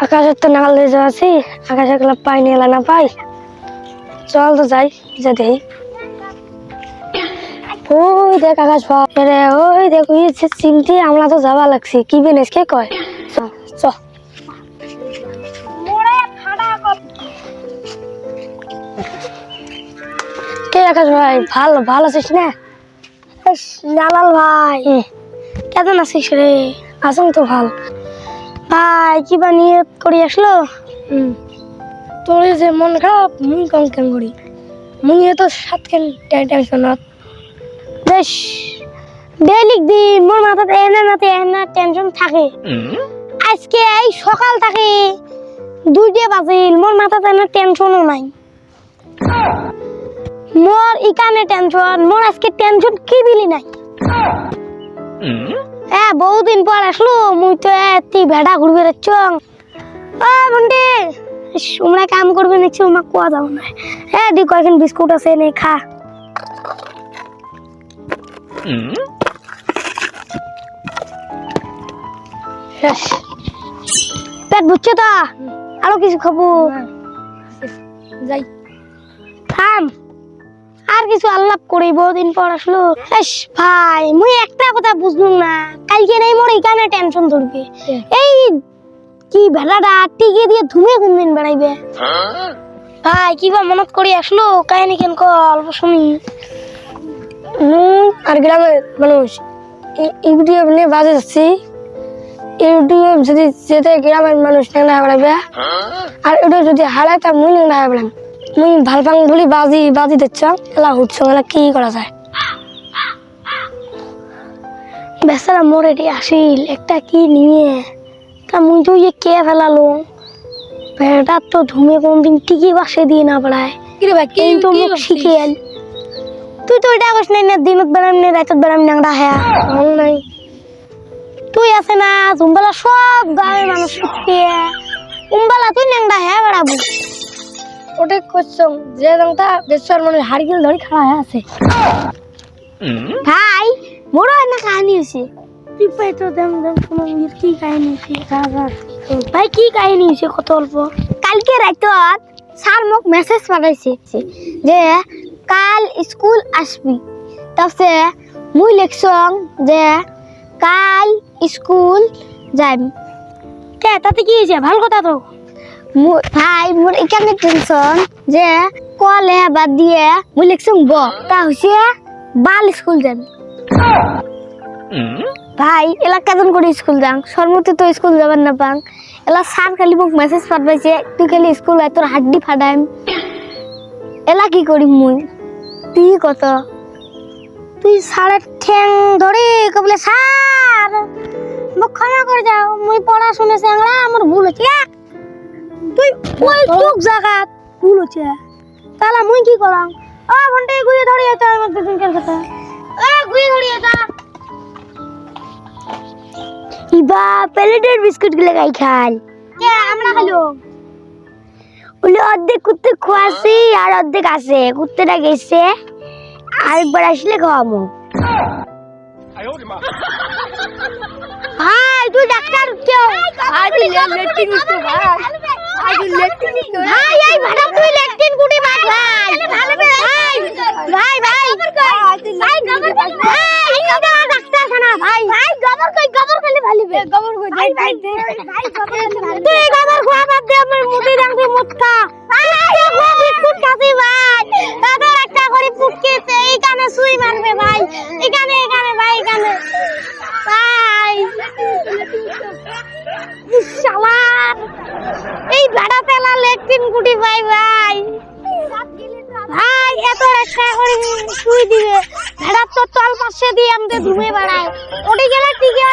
আকাশের তো নাগাল হয়ে যাচ্ছি, আকাশে গেলে পাই নিয়ে এলা না পাই। চল তো যাই, যা দেখি। ওই দেখ আকাশ ভাই, ওই দেখ ওই চিমটি, আমরা তো যাওয়া লাগছি। কি বিনেস কে কয়? চ চ। কে আকাশ ভাই, ভালো আছিস না? জালাল ভাই কেমন আছিস রে? আসুন তো ভাল ভাই। কি বা নিয়ত করি আসলো? তোর যে মন খারাপ, মুই কম কেন করি? মুই তো সাত কেন টেনশনত বেশ ডেইলিক দিন মোর মাথাতে এনা টেনশন থাকে। আজকে এই সকাল থেকে 2টা বাজিল, মোর মাথাতে এনা টেনশনও নাই। মোর ইকানে টেনশন, মোর আজকে টেনশন কি বিলি নাই। হ্যাঁ বহুদিন পর আসলো, মুই তো এতি ভেড়া ঘুরবে যাচ্ছ। বন্ডে তোমরা কাম করবে দেখছি, ওমা কোয়া যাবো না। হ্যাঁ দি কয়েকদিন বিস্কুট আছে নে খা। পেট বুঝছে তো, আরো কিছু খাবো? যাই থাম, আর কিছু আল্লাপ করি। বহুদিন পর আসলো। ভাই মুই একটা কথা বুঝলুম না, কালকে নাই মোর এখানে টেনশন ধরবে। এই কি ভেড়াটা টিকে দিয়ে ধুমে কোন দিন বেড়াইবে? ভাই কিবা মনত করি আসলো, কাহিনী কেন অল্প শুনি। আর গ্রামের মানুষ ইউটিউব নিয়ে বাজে যাচ্ছি। ইউটিউব যদি যেতে গ্রামের মানুষ নেংড়া বেড়াইবে, আর ইউটিউব যদি হারায় তার মুই নেংড়া বেড়াম। মুই ভাল পাং বলি বাজি দিচ্ছ, এলা উঠছ, এলা কি করা যায়? বেচারা মোর এটি আসিল একটা কি নিয়ে, তা মুই তো ইয়ে কে ফেলালো। ভেড়াটার তো ধুমে কোনদিন টিকি বাসে দিয়ে না বেড়ায়, কিন্তু মুখ শিখে আল। তুই তো ওইটা কস নাই না, দিনত বেড়াম না রাতত বেড়াম নাংড়া হ্যাঁ নাই। তুই আছে না জুমবেলা সব গাঁয়ের মানুষ শিখিয়ে উমবেলা তুই নাংড়া হ্যাঁ বেড়াবো। ওটাই করছো যে জানতা বেশার মানে হাড়গিল ধরে খাড়া হয়ে আছে। ভাই বড় না কাহিনী হয়েছে, তুই পাই তো দেম কোনো কি কাহিনী হয়েছে? ভাই কি কাহিনী হয়েছে কত অল্প? কালকে রাতত স্যার মোক মেসেজ পাঠাইছে যে কাল স্কুল আসবি। তারপরে মুই লিখছং যে কাল স্কুল যাইম। কে তাতে কি হয়েছে? ভাল কথা তো ভাই। মোর এখানে টেনশন যে কলে বাদ দিয়ে মুই লিখছং ব, তা হইছে বাল স্কুল যাম। ভাই এলা কেমন করে স্কুল যাং? সর্বতে তো স্কুল যাবার না পাং। এলা স্যার খালি মোক মেসেজ পাঠাইছে তুই খালি স্কুল আয়, তোর হাড্ডি ফাটাইম। এলা কি করিম মুই? তুই কত তুই স্যারের ঠ্যাং ধরে কবলে স্যার মোক ক্ষমা করে যাও, মুই পড়াশোনা চ্যাংড়া, আমার ভুল হচ্ছে। তুই ওই টুক জায়গাত ভুল হচ্ছে, তাহলে মুই কি করলাম? ও ঘন্টে ঘুরে ধরিয়ে তো আমার দুদিনকার কথা। ঘুরে ধরিয়ে তা ইবা প্লেটের বিস্কুট গুলো গাই খাল। কে আমরা খালো? ওলে অর্ধেক কুত্তে খোয়াছি আর অর্ধেক আছে। কুত্তেটা গেছে, আরেকবার আসলে খাওয়াবো। ভাই তুই ডাক্তার কেউ? ভাই তুই লেট্রিন উঠতে ভাই। ভাই তুই লেট্রিন উঠতে ভাই। এই ভাড়া তুই লেট্রিন কুটি ভাই। ভাই ভাই ভাই ভাই গবর ভাই গবর ডাক্তার খানা ভাই। ভাই গবর কই? গবর খালি ভালিবে। গবর কই? ভাই ভাই ভাই গবর তুই গবর খোয়া বাদ দে, আমার মুদি রাখবি মুটকা। ভাই খোয়া বিস্কুট খাবি ভাই। তাদের একটা করে ফুটকেছে, এই কানে সুই মারবে ভাই। এখানে ভাই এখানে ভাই। শালা এই বেড়া তেলা লেট্রিন কুটি ভাই। ভাই ভাই এত একটা করে সুই দিবে, ভেড়ার তো তল পাশে দিয়ে আমাদের ধুমে বেড়ায়। ওটি গেলে টিকে